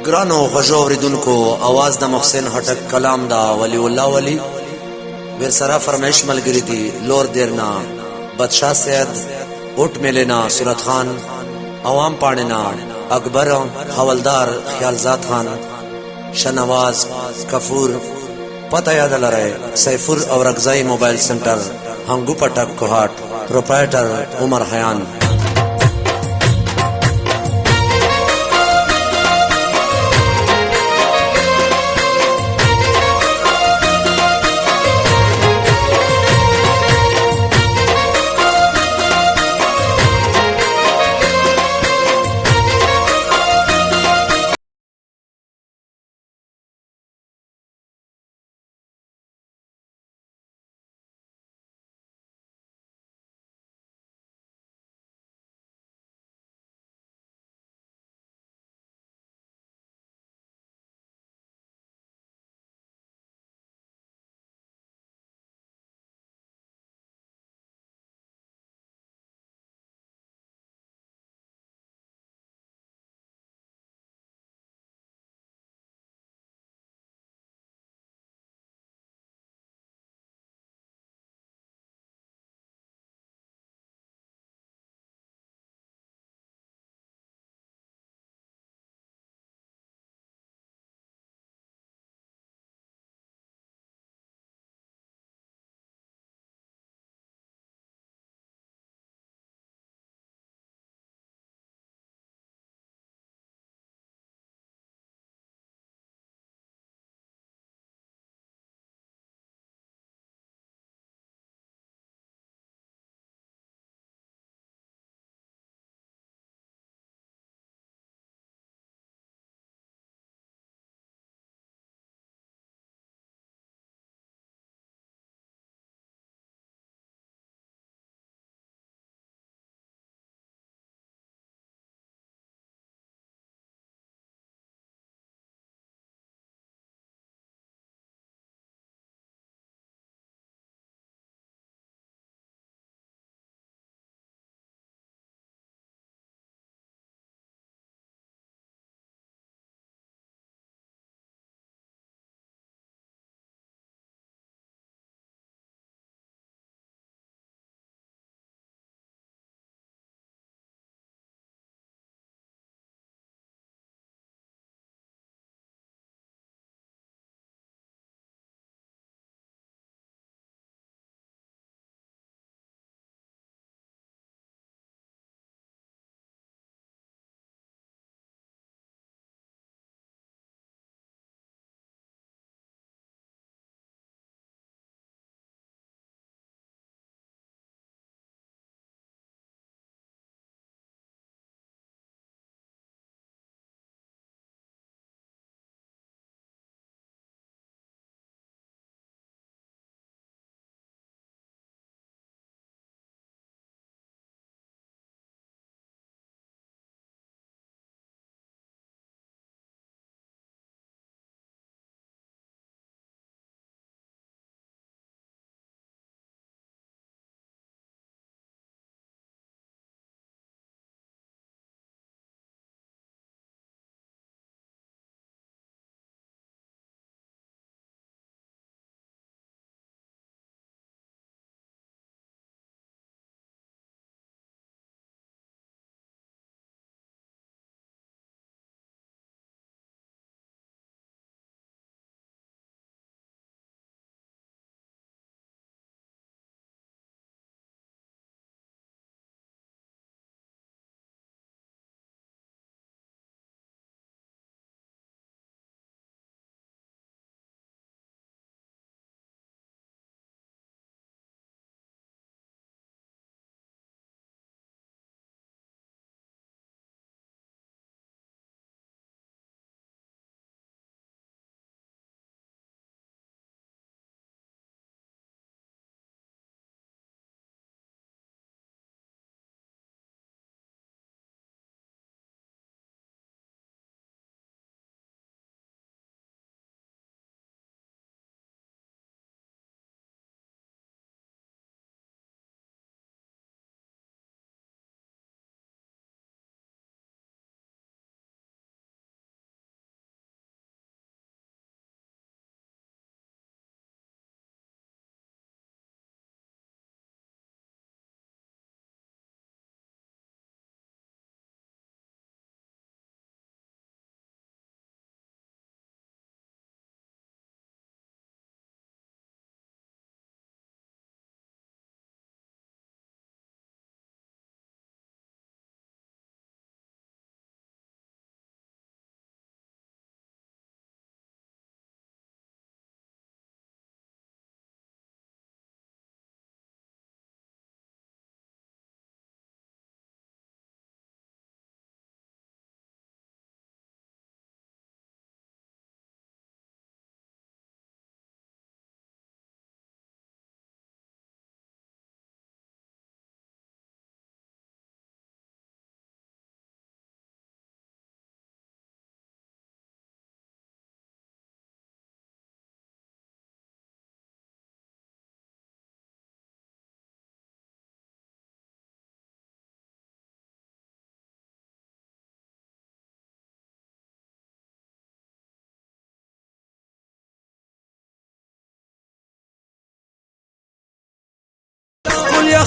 ग्रानो गजो औरिदुनको आवाज द محسن हटक कलाम दा वली उल्लाह वली वीर सरा फरमाइश मलगिरी दी लोर देरना बादशाह सैयद उठ मिलेना सूरत खान अवाम पाड़ना अकबर हवलदार ख्यालजात खान शनवाज कफूर पता याद रहे सैफुर और अगजाई मोबाइल सेंटर हंगू पटक कोहाट प्रोप्राइटर उमर हयान।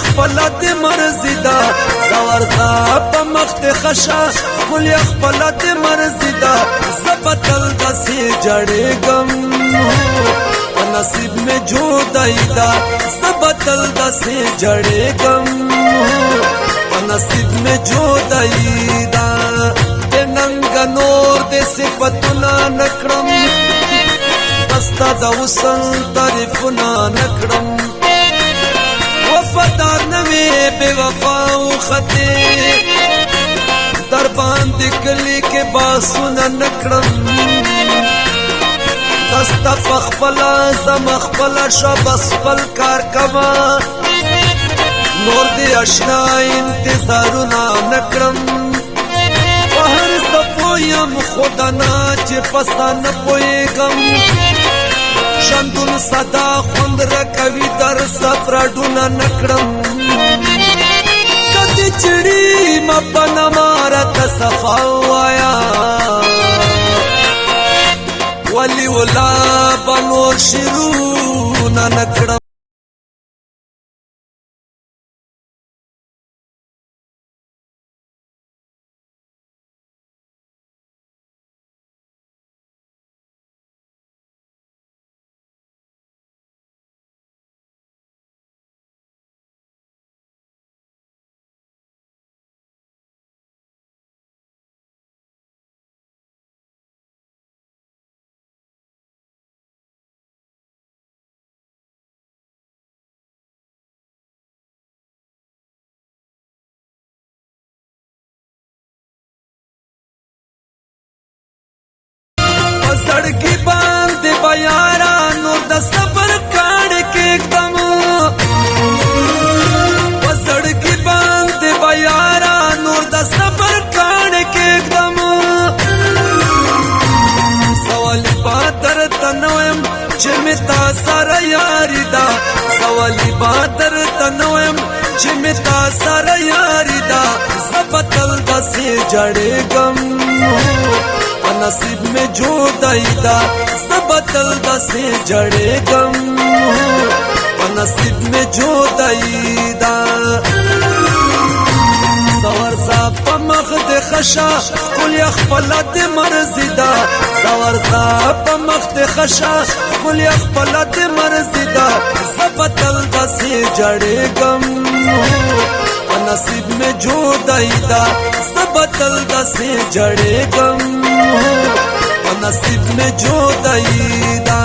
خپل د مرزي دا زورزا په مخت خشا کل خپل د مرزي دا زبتل د سي جړېګم په نصیب میں جودای دا زبتل د سي جړېګم په نصیب میں جودای دا ننګ نور د صفاتنا نکړم استا د وسن تعریفنا نکړم وفادار نوی بے وفا و خطے در باندې کلی کے باسونا نکړم دستا پخپلا زمخپلا شبس پل کار کما نور دی اشنا انتظارنا نکړم وهر سپویم خودنا چې پستا نپویګم شندون صدا خوند رکوي در سفرډونه نکړم کدی چړي مپنا مارت صفاوایا ولی ولا بنور شرونا نکړم सड़की बांध बयारा नूर द सबर काट के एकदम सड़की बांध बयारा नूर द सबर काट के एकदम सवाली बादर तनवम चिमिता सर यारी दा सवाली बादर तनवम चिमिता सर यारी दा सबतल द से जड़े गम नसीब में जो दैदा सबतल दसे जड़े गम नसीब में जो दैदा सवर सा पमख दे खशा कुल यखपल दे मर्जिदा सवर सा पमख दे खशा कुल यखपल दे मर्जिदा सबतल दसे जड़े गम नसीब में जो दैदा सबतल दसे जड़े गम नसीब में जो दैदा